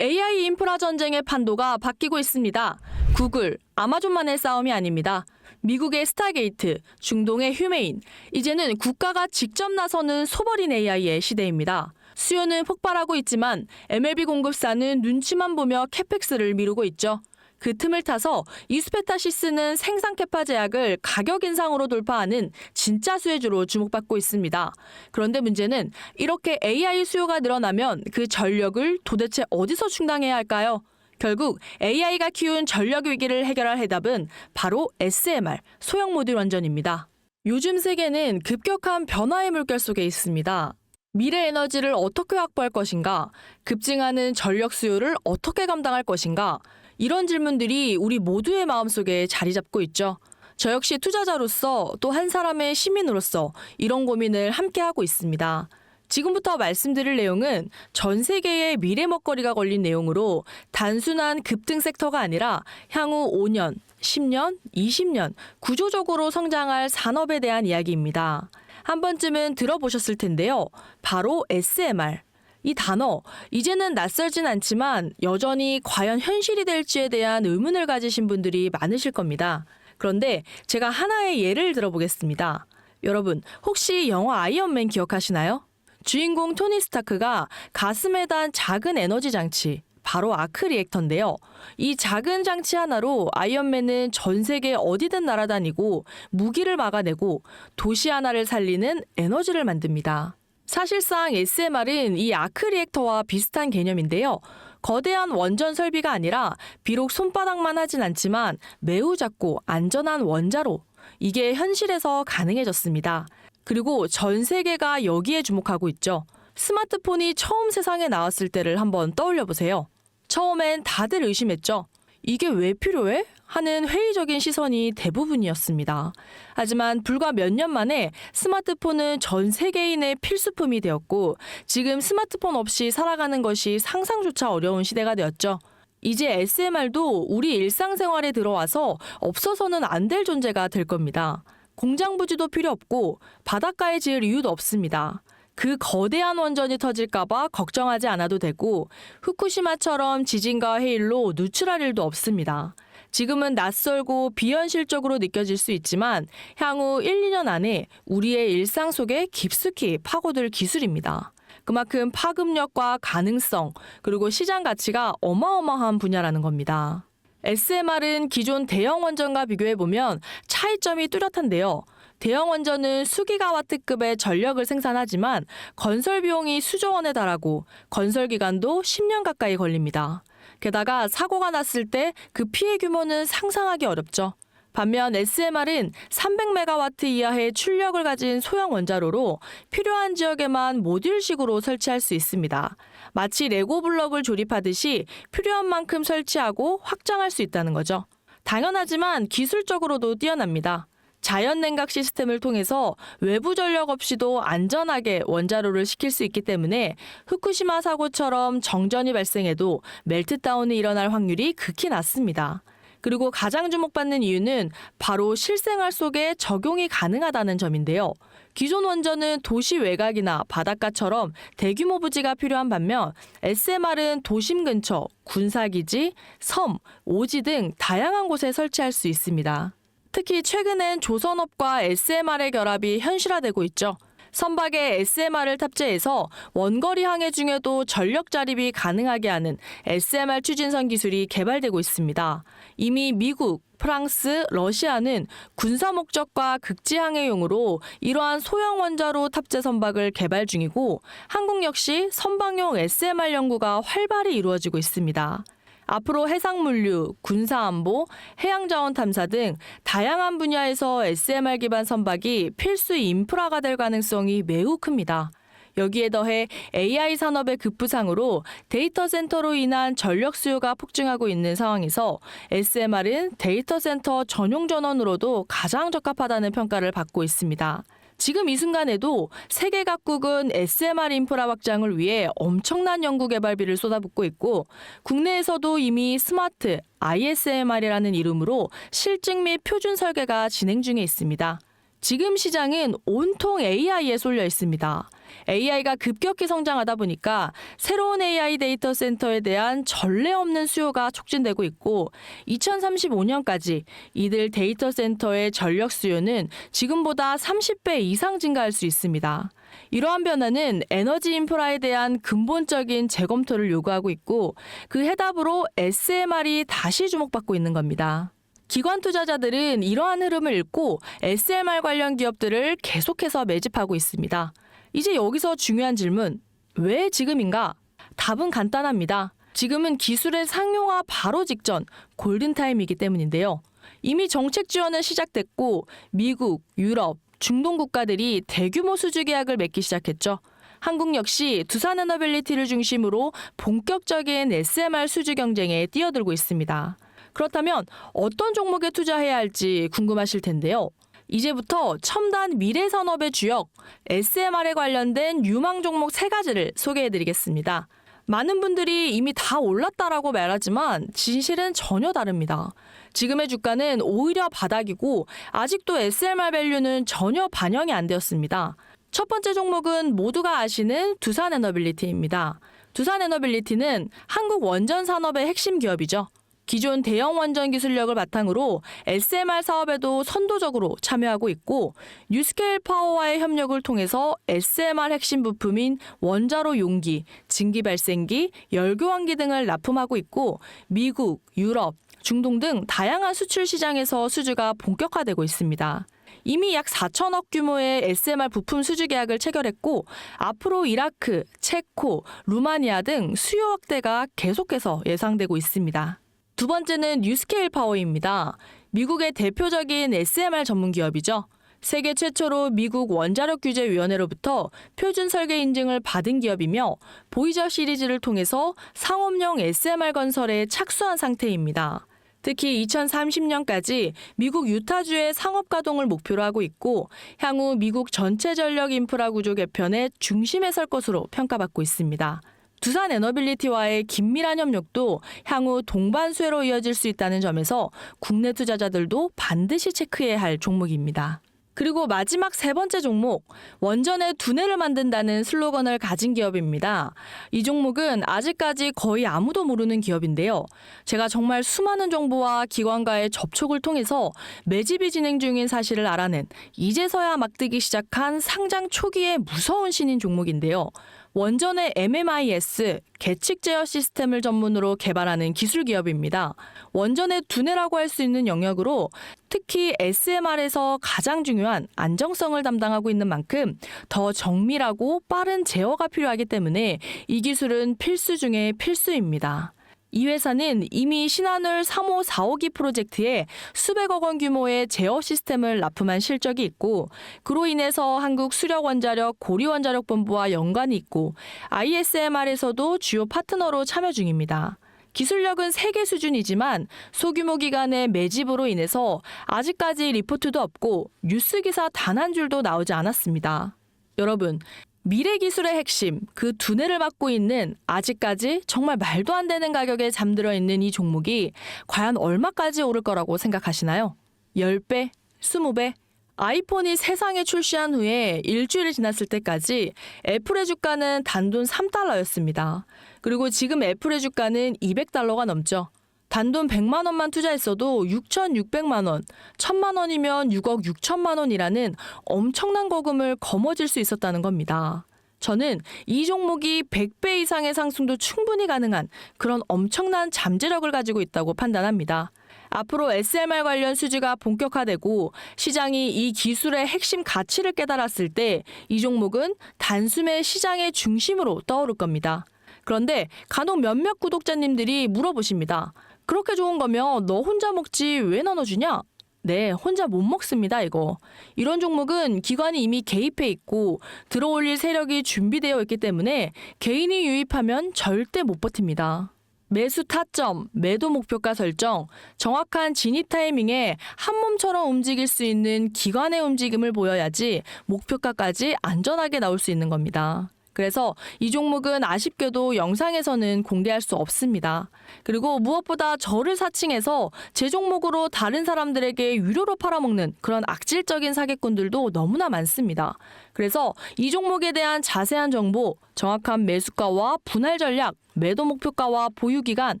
AI 인프라 전쟁의 판도가 바뀌고 있습니다. 구글, 아마존만의 싸움이 아닙니다. 미국의 스타게이트, 중동의 휴메인, 이제는 국가가 직접 나서는 소버린 AI의 시대입니다. 수요는 폭발하고 있지만 MLB 공급사는 눈치만 보며 캐펙스를 미루고 있죠. 그 틈을 타서 이스페타시스는 생산 캐파 제약을 가격 인상으로 돌파하는 진짜 수혜주로 주목받고 있습니다. 그런데 문제는 이렇게 AI 수요가 늘어나면 그 전력을 도대체 어디서 충당해야 할까요? 결국 AI가 키운 전력 위기를 해결할 해답은 바로 SMR, 소형 모듈 원전입니다. 요즘 세계는 급격한 변화의 물결 속에 있습니다. 미래 에너지를 어떻게 확보할 것인가? 급증하는 전력 수요를 어떻게 감당할 것인가? 이런 질문들이 우리 모두의 마음속에 자리 잡고 있죠. 저 역시 투자자로서 또 한 사람의 시민으로서 이런 고민을 함께하고 있습니다. 지금부터 말씀드릴 내용은 전 세계의 미래 먹거리가 걸린 내용으로 단순한 급등 섹터가 아니라 향후 5년, 10년, 20년 구조적으로 성장할 산업에 대한 이야기입니다. 한 번쯤은 들어보셨을 텐데요. 바로 SMR. 이 단어, 이제는 낯설진 않지만 여전히 과연 현실이 될지에 대한 의문을 가지신 분들이 많으실 겁니다. 그런데 제가 하나의 예를 들어보겠습니다. 여러분, 혹시 영화 아이언맨 기억하시나요? 주인공 토니 스타크가 가슴에 단 작은 에너지 장치, 바로 아크 리액터인데요. 이 작은 장치 하나로 아이언맨은 전 세계 어디든 날아다니고 무기를 막아내고 도시 하나를 살리는 에너지를 만듭니다. 사실상 SMR은 이 아크 리액터와 비슷한 개념인데요. 거대한 원전 설비가 아니라 비록 손바닥만 하진 않지만 매우 작고 안전한 원자로, 이게 현실에서 가능해졌습니다. 그리고 전 세계가 여기에 주목하고 있죠. 스마트폰이 처음 세상에 나왔을 때를 한번 떠올려 보세요. 처음엔 다들 의심했죠. 이게 왜 필요해? 하는 회의적인 시선이 대부분이었습니다. 하지만 불과 몇 년 만에 스마트폰은 전 세계인의 필수품이 되었고 지금 스마트폰 없이 살아가는 것이 상상조차 어려운 시대가 되었죠. 이제 SMR도 우리 일상생활에 들어와서 없어서는 안 될 존재가 될 겁니다. 공장 부지도 필요 없고 바닷가에 지을 이유도 없습니다. 그 거대한 원전이 터질까봐 걱정하지 않아도 되고 후쿠시마처럼 지진과 해일로 누출할 일도 없습니다. 지금은 낯설고 비현실적으로 느껴질 수 있지만 향후 1, 2년 안에 우리의 일상 속에 깊숙이 파고들 기술입니다. 그만큼 파급력과 가능성 그리고 시장 가치가 어마어마한 분야라는 겁니다. SMR은 기존 대형 원전과 비교해보면 차이점이 뚜렷한데요. 대형 원전은 수기가와트급의 전력을 생산하지만 건설 비용이 수조 원에 달하고 건설 기간도 10년 가까이 걸립니다. 게다가 사고가 났을 때 그 피해 규모는 상상하기 어렵죠. 반면 SMR은 300메가와트 이하의 출력을 가진 소형 원자로로 필요한 지역에만 모듈식으로 설치할 수 있습니다. 마치 레고 블럭을 조립하듯이 필요한 만큼 설치하고 확장할 수 있다는 거죠. 당연하지만 기술적으로도 뛰어납니다. 자연 냉각 시스템을 통해서 외부 전력 없이도 안전하게 원자로를 식힐 수 있기 때문에 후쿠시마 사고처럼 정전이 발생해도 멜트다운이 일어날 확률이 극히 낮습니다. 그리고 가장 주목받는 이유는 바로 실생활 속에 적용이 가능하다는 점인데요. 기존 원전은 도시 외곽이나 바닷가처럼 대규모 부지가 필요한 반면 SMR은 도심 근처, 군사기지, 섬, 오지 등 다양한 곳에 설치할 수 있습니다. 특히 최근엔 조선업과 SMR의 결합이 현실화되고 있죠. 선박에 SMR을 탑재해서 원거리 항해 중에도 전력 자립이 가능하게 하는 SMR 추진선 기술이 개발되고 있습니다. 이미 미국, 프랑스, 러시아는 군사 목적과 극지 항해용으로 이러한 소형 원자로 탑재 선박을 개발 중이고 한국 역시 선박용 SMR 연구가 활발히 이루어지고 있습니다. 앞으로 해상물류, 군사안보, 해양자원 탐사 등 다양한 분야에서 SMR 기반 선박이 필수 인프라가 될 가능성이 매우 큽니다. 여기에 더해 AI 산업의 급부상으로 데이터 센터로 인한 전력 수요가 폭증하고 있는 상황에서 SMR은 데이터 센터 전용 전원으로도 가장 적합하다는 평가를 받고 있습니다. 지금 이 순간에도 세계 각국은 SMR 인프라 확장을 위해 엄청난 연구 개발비를 쏟아붓고 있고 국내에서도 이미 스마트 ISMR이라는 이름으로 실증 및 표준 설계가 진행 중에 있습니다. 지금 시장은 온통 AI에 쏠려 있습니다. AI가 급격히 성장하다 보니까 새로운 AI 데이터 센터에 대한 전례 없는 수요가 촉진되고 있고 2035년까지 이들 데이터 센터의 전력 수요는 지금보다 30배 이상 증가할 수 있습니다. 이러한 변화는 에너지 인프라에 대한 근본적인 재검토를 요구하고 있고 그 해답으로 SMR이 다시 주목받고 있는 겁니다. 기관 투자자들은 이러한 흐름을 읽고 SMR 관련 기업들을 계속해서 매집하고 있습니다. 이제 여기서 중요한 질문, 왜 지금인가? 답은 간단합니다. 지금은 기술의 상용화 바로 직전 골든타임이기 때문인데요. 이미 정책 지원은 시작됐고 미국, 유럽, 중동 국가들이 대규모 수주 계약을 맺기 시작했죠. 한국 역시 두산에너빌리티를 중심으로 본격적인 SMR 수주 경쟁에 뛰어들고 있습니다. 그렇다면 어떤 종목에 투자해야 할지 궁금하실 텐데요. 이제부터 첨단 미래 산업의 주역 SMR에 관련된 유망 종목 3가지를 소개해드리겠습니다. 많은 분들이 이미 다 올랐다라고 말하지만 진실은 전혀 다릅니다. 지금의 주가는 오히려 바닥이고 아직도 SMR 밸류는 전혀 반영이 안 되었습니다. 첫 번째 종목은 모두가 아시는 두산에너빌리티입니다. 두산에너빌리티는 한국 원전 산업의 핵심 기업이죠. 기존 대형 원전 기술력을 바탕으로 SMR 사업에도 선도적으로 참여하고 있고 뉴스케일 파워와의 협력을 통해서 SMR 핵심 부품인 원자로 용기, 증기 발생기, 열교환기 등을 납품하고 있고 미국, 유럽, 중동 등 다양한 수출 시장에서 수주가 본격화되고 있습니다. 이미 약 4천억 규모의 SMR 부품 수주 계약을 체결했고 앞으로 이라크, 체코, 루마니아 등 수요 확대가 계속해서 예상되고 있습니다. 두 번째는 뉴스케일 파워입니다. 미국의 대표적인 SMR 전문 기업이죠. 세계 최초로 미국 원자력규제위원회로부터 표준 설계 인증을 받은 기업이며 보이저 시리즈를 통해서 상업용 SMR 건설에 착수한 상태입니다. 특히 2030년까지 미국 유타주의 상업 가동을 목표로 하고 있고 향후 미국 전체 전력 인프라 구조 개편의 중심에 설 것으로 평가받고 있습니다. 두산에너빌리티와의 긴밀한 협력도 향후 동반수혜로 이어질 수 있다는 점에서 국내 투자자들도 반드시 체크해야 할 종목입니다. 그리고 마지막 3번째 종목, 원전의 두뇌를 만든다는 슬로건을 가진 기업입니다. 이 종목은 아직까지 거의 아무도 모르는 기업인데요. 제가 정말 수많은 정보와 기관과의 접촉을 통해서 매집이 진행 중인 사실을 알아낸 이제서야 막뜨기 시작한 상장 초기의 무서운 신인 종목인데요. 원전의 MMIS, 계측 제어 시스템을 전문으로 개발하는 기술 기업입니다. 원전의 두뇌라고 할 수 있는 영역으로 특히 SMR에서 가장 중요한 안정성을 담당하고 있는 만큼 더 정밀하고 빠른 제어가 필요하기 때문에 이 기술은 필수 중에 필수입니다. 이 회사는 이미 신한울 3호 4호기 프로젝트에 수백억 원 규모의 제어 시스템을 납품한 실적이 있고 그로 인해서 한국수력원자력 고리원자력본부와 연관이 있고 ISMR에서도 주요 파트너로 참여 중입니다. 기술력은 세계 수준이지만 소규모 기관의 매집으로 인해서 아직까지 리포트도 없고 뉴스 기사 단 한 줄도 나오지 않았습니다. 여러분, 미래 기술의 핵심, 그 두뇌를 맡고 있는 아직까지 정말 말도 안 되는 가격에 잠들어 있는 이 종목이 과연 얼마까지 오를 거라고 생각하시나요? 10배? 20배? 아이폰이 세상에 출시한 후에 일주일이 지났을 때까지 애플의 주가는 단돈 3달러였습니다. 그리고 지금 애플의 주가는 200달러가 넘죠. 단돈 100만 원만 투자했어도 6,600만 원, 1,000만 원이면 6억 6천만 원이라는 엄청난 거금을 거머쥘 수 있었다는 겁니다. 저는 이 종목이 100배 이상의 상승도 충분히 가능한 그런 엄청난 잠재력을 가지고 있다고 판단합니다. 앞으로 SMR 관련 수주가 본격화되고 시장이 이 기술의 핵심 가치를 깨달았을 때 이 종목은 단숨에 시장의 중심으로 떠오를 겁니다. 그런데 간혹 몇몇 구독자님들이 물어보십니다. 그렇게 좋은 거면 너 혼자 먹지 왜 나눠주냐? 네, 혼자 못 먹습니다, 이거. 이런 종목은 기관이 이미 개입해 있고 들어올릴 세력이 준비되어 있기 때문에 개인이 유입하면 절대 못 버팁니다. 매수 타점, 매도 목표가 설정, 정확한 진입 타이밍에 한 몸처럼 움직일 수 있는 기관의 움직임을 보여야지 목표가까지 안전하게 나올 수 있는 겁니다. 그래서 이 종목은 아쉽게도 영상에서는 공개할 수 없습니다. 그리고 무엇보다 저를 사칭해서 제 종목으로 다른 사람들에게 유료로 팔아먹는 그런 악질적인 사기꾼들도 너무나 많습니다. 그래서 이 종목에 대한 자세한 정보, 정확한 매수가와 분할 전략, 매도 목표가와 보유 기간,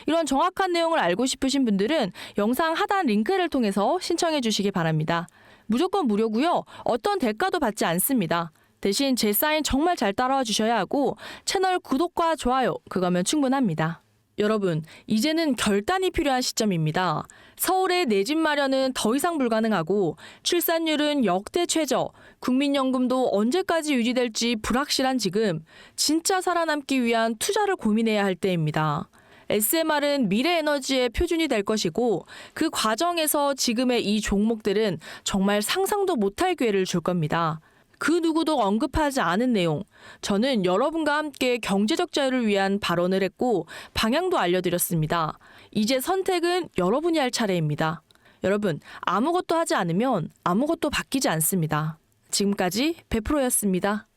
이런 정확한 내용을 알고 싶으신 분들은 영상 하단 링크를 통해서 신청해 주시기 바랍니다. 무조건 무료고요. 어떤 대가도 받지 않습니다. 대신 제 사인 정말 잘 따라와 주셔야 하고 채널 구독과 좋아요, 그거면 충분합니다. 여러분, 이제는 결단이 필요한 시점입니다. 서울의 내 집 마련은 더 이상 불가능하고 출산율은 역대 최저, 국민연금도 언제까지 유지될지 불확실한 지금 진짜 살아남기 위한 투자를 고민해야 할 때입니다. SMR은 미래 에너지의 표준이 될 것이고 그 과정에서 지금의 이 종목들은 정말 상상도 못할 기회를 줄 겁니다. 그 누구도 언급하지 않은 내용, 저는 여러분과 함께 경제적 자유를 위한 발언을 했고 방향도 알려드렸습니다. 이제 선택은 여러분이 할 차례입니다. 여러분, 아무것도 하지 않으면 아무것도 바뀌지 않습니다. 지금까지 100%였습니다.